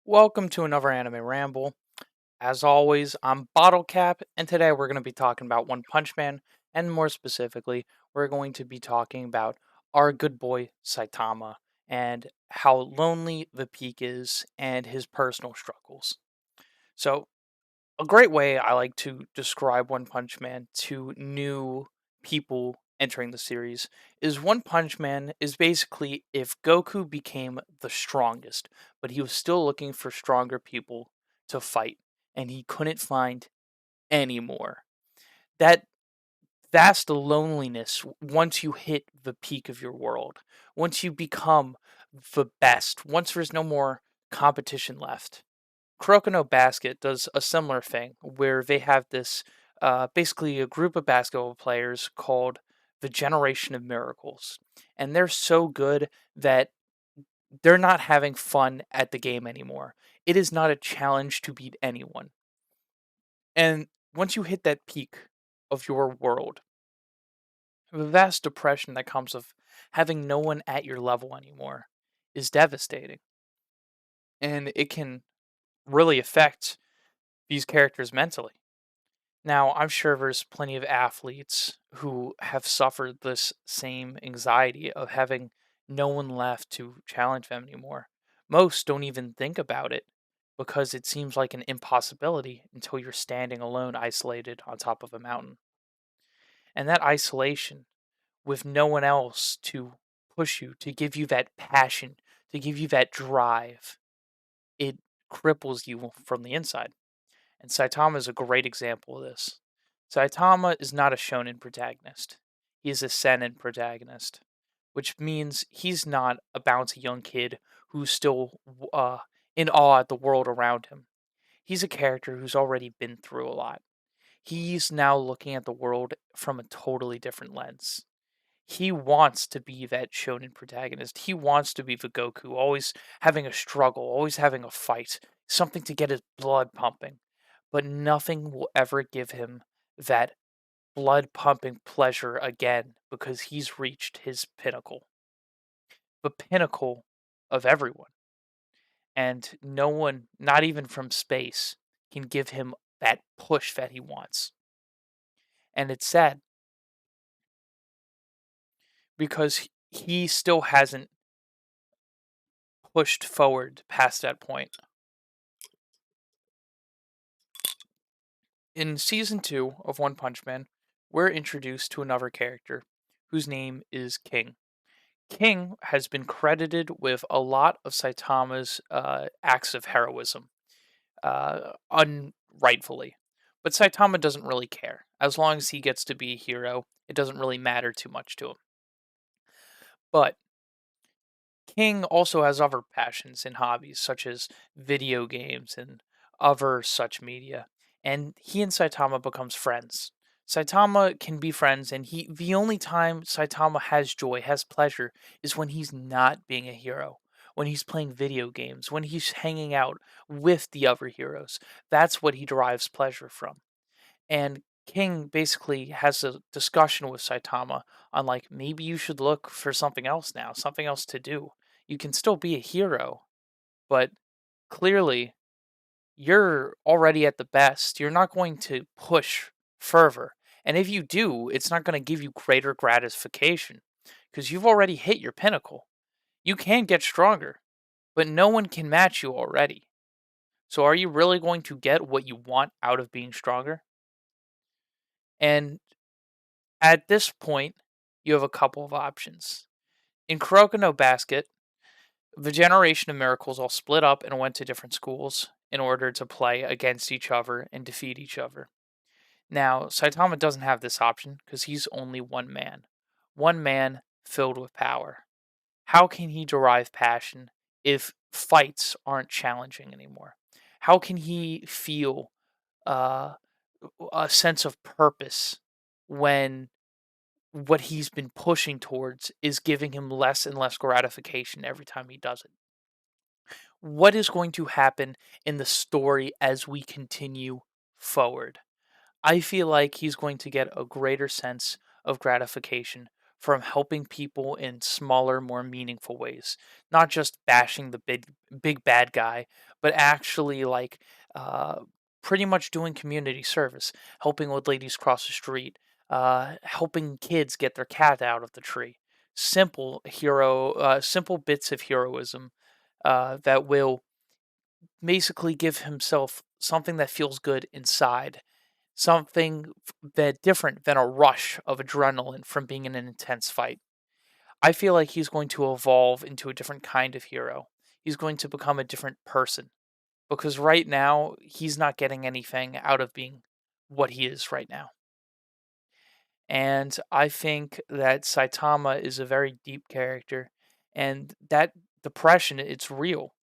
Welcome to another anime ramble. As always, I'm Bottle Cap, and today we're going to be talking about One Punch Man, and more specifically, we're going to be talking about our good boy Saitama and how lonely the peak is and his personal struggles. So, a great way I like to describe One Punch Man to new people entering the series is One Punch Man is basically if Goku became the strongest, but he was still looking for stronger people to fight, and he couldn't find any more. That that's the loneliness once you hit the peak of your world. Once you become the best, once there's no more competition left. Kuroko no Basket does a similar thing where they have this basically a group of basketball players called the Generation of Miracles. And they're so good that they're not having fun at the game anymore. It is not a challenge to beat anyone. And once you hit that peak of your world, the vast depression that comes of having no one at your level anymore is devastating. And it can really affect these characters mentally. Now, I'm sure there's plenty of athletes who have suffered this same anxiety of having no one left to challenge them anymore. Most don't even think about it because it seems like an impossibility until you're standing alone, isolated on top of a mountain. And that isolation with no one else to push you, to give you that passion, to give you that drive, it cripples you from the inside. And Saitama is a great example of this. Saitama is not a shonen protagonist. He is a seinen protagonist, which means he's not a bouncy young kid who's still in awe at the world around him. He's a character who's already been through a lot. He's now looking at the world from a totally different lens. He wants to be that shonen protagonist. He wants to be the Goku, always having a struggle, always having a fight, something to get his blood pumping. But nothing will ever give him that blood pumping pleasure again because he's reached his pinnacle, the pinnacle of everyone. And no one, not even from space, can give him that push that he wants. And it's sad because he still hasn't pushed forward past that point. In season 2 of One Punch Man, we're introduced to another character whose name is King. King has been credited with a lot of Saitama's acts of heroism, unrightfully. But Saitama doesn't really care. As long as he gets to be a hero, it doesn't really matter too much to him. But King also has other passions and hobbies, such as video games and other such media. And he and Saitama becomes friends. Saitama can be friends, and the only time Saitama has joy, has pleasure, is when he's not being a hero, when he's playing video games, when he's hanging out with the other heroes. That's what he derives pleasure from. And King basically has a discussion with Saitama on like maybe you should look for something else now, something else to do. You can still be a hero, but clearly you're already at the best. You're not going to push further. And if you do, it's not going to give you greater gratification because you've already hit your pinnacle. You can get stronger, but no one can match you already. So are you really going to get what you want out of being stronger? And at this point, you have a couple of options. In Kuroko no Basket, the Generation of Miracles all split up and went to different schools in order to play against each other and defeat each other. Now, Saitama doesn't have this option because he's only one man filled with power. How can he derive passion if fights aren't challenging anymore? How can he feel uh, a sense of purpose when what he's been pushing towards is giving him less and less gratification every time he does it? What is going to happen in the story as we continue forward? I feel like he's going to get a greater sense of gratification from helping people in smaller, more meaningful ways, not just bashing the big bad guy, but actually uh, pretty much doing community service, helping old ladies cross the street, helping kids get their cat out of the tree. Simple bits of heroism that will basically give himself something that feels good inside, something that different than a rush of adrenaline from being in an intense fight. I feel like he's going to evolve into a different kind of hero. He's going to become a different person because right now he's not getting anything out of being what he is right now. And I think that Saitama is a very deep character, and that depression, it's real.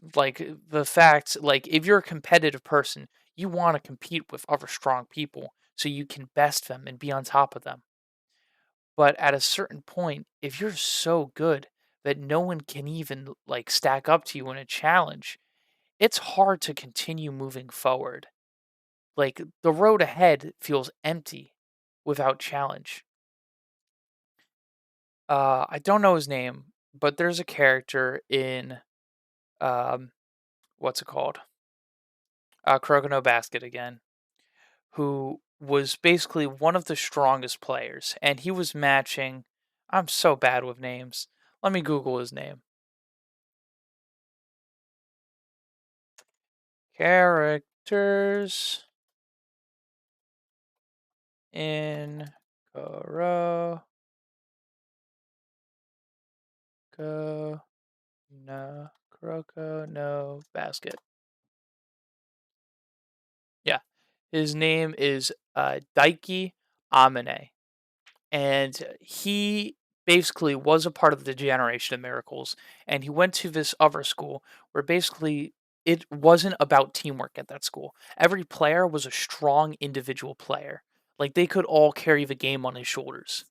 The fact, like, if you're a competitive person, you want to compete with other strong people so you can best them and be on top of them. But at a certain point, if you're so good that no one can even like stack up to you in a challenge, it's hard to continue moving forward. Like, the road ahead feels empty without challenge. I don't know his name, but there's a character in um what's it called? Kuroko no Basket again, who was basically one of the strongest players, and he was matching. I'm so bad with names. Let me Google his name. Characters in Kuroko no Kuroko no Basket. Yeah, his name is Daiki Amane, and he basically was a part of the generation of miracles, and he went to this other school where basically it wasn't about teamwork at that school. Every player was a strong individual player, like they could all carry the game on his shoulders,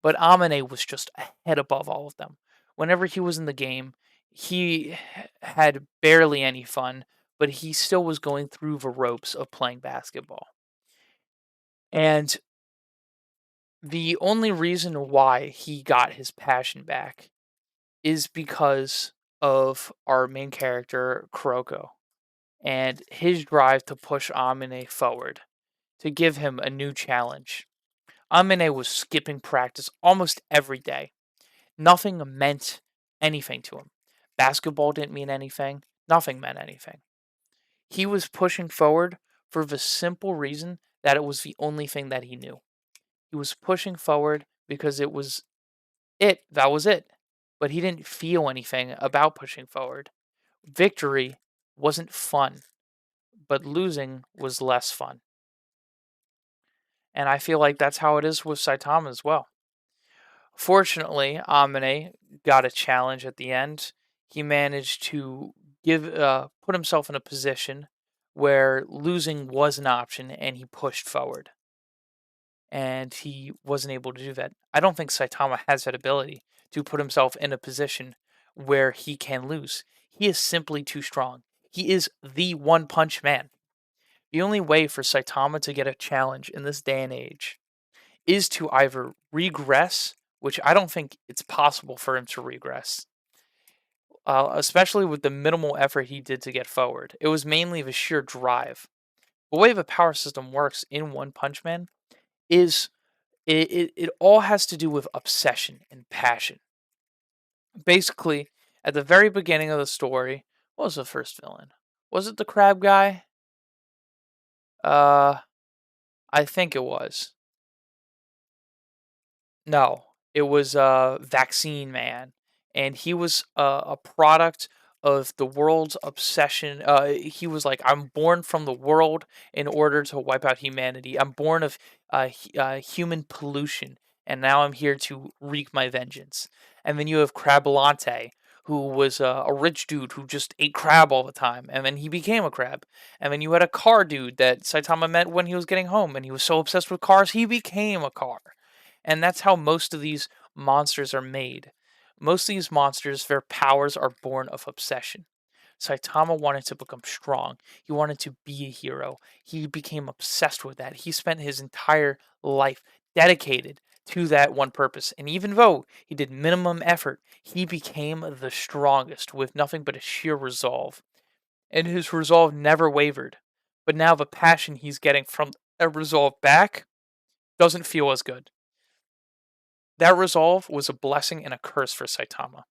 but Amane was just a head above all of them. Whenever he was in the game, he had barely any fun, but he still was going through the ropes of playing basketball. And the only reason why he got his passion back is because of our main character, Kuroko, and his drive to push Amine forward, to give him a new challenge. Amine was skipping practice almost every day. Nothing meant anything to him. Basketball didn't mean anything. Nothing meant anything. He was pushing forward for the simple reason that it was the only thing that he knew. He was pushing forward because that was it. But he didn't feel anything about pushing forward. Victory wasn't fun, but losing was less fun. And I feel like that's how it is with Saitama as well. Fortunately, Amine got a challenge at the end. He managed to put himself in a position where losing was an option, and he pushed forward. And he wasn't able to do that. I don't think Saitama has that ability to put himself in a position where he can lose. He is simply too strong. He is the one punch man. The only way for Saitama to get a challenge in this day and age is to either regress, which I don't think it's possible for him to regress, especially with the minimal effort he did to get forward. It was mainly the sheer drive. The way the power system works in One Punch Man is it all has to do with obsession and passion. Basically, at the very beginning of the story, what was the first villain? Was it the crab guy? Uh, I think it was. No, it was Vaccine Man, and he was a product of the world's obsession. He was like, "I'm born from the world in order to wipe out humanity. I'm born of human pollution, and now I'm here to wreak my vengeance." And then you have Crabalante, who was a rich dude who just ate crab all the time, and then he became a crab. And then you had a car dude that Saitama met when he was getting home, and he was so obsessed with cars he became a car. And that's how most of these monsters are made. Most of these monsters, their powers are born of obsession. Saitama wanted to become strong. He wanted to be a hero. He became obsessed with that. He spent his entire life dedicated to that one purpose. And even though he did minimum effort, he became the strongest with nothing but a sheer resolve. And his resolve never wavered. But now the passion he's getting from that resolve back doesn't feel as good. That resolve was a blessing and a curse for Saitama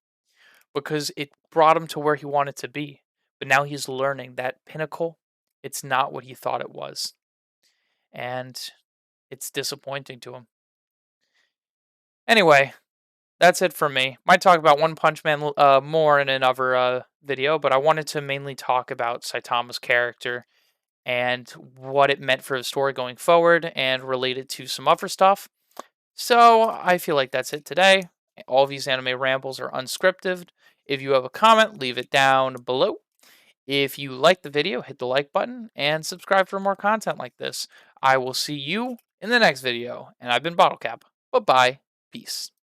because it brought him to where he wanted to be. But now he's learning that pinnacle, it's not what he thought it was. And it's disappointing to him. Anyway, that's it for me. Might talk about One Punch Man more in another video, but I wanted to mainly talk about Saitama's character and what it meant for the story going forward and related to some other stuff. So I feel like that's it today. All these anime rambles are unscripted. If you have a comment, leave it down below. If you like the video, hit the like button and subscribe for more content like this. I will see you in the next video. And I've been Bottlecap. Bye-bye. Peace.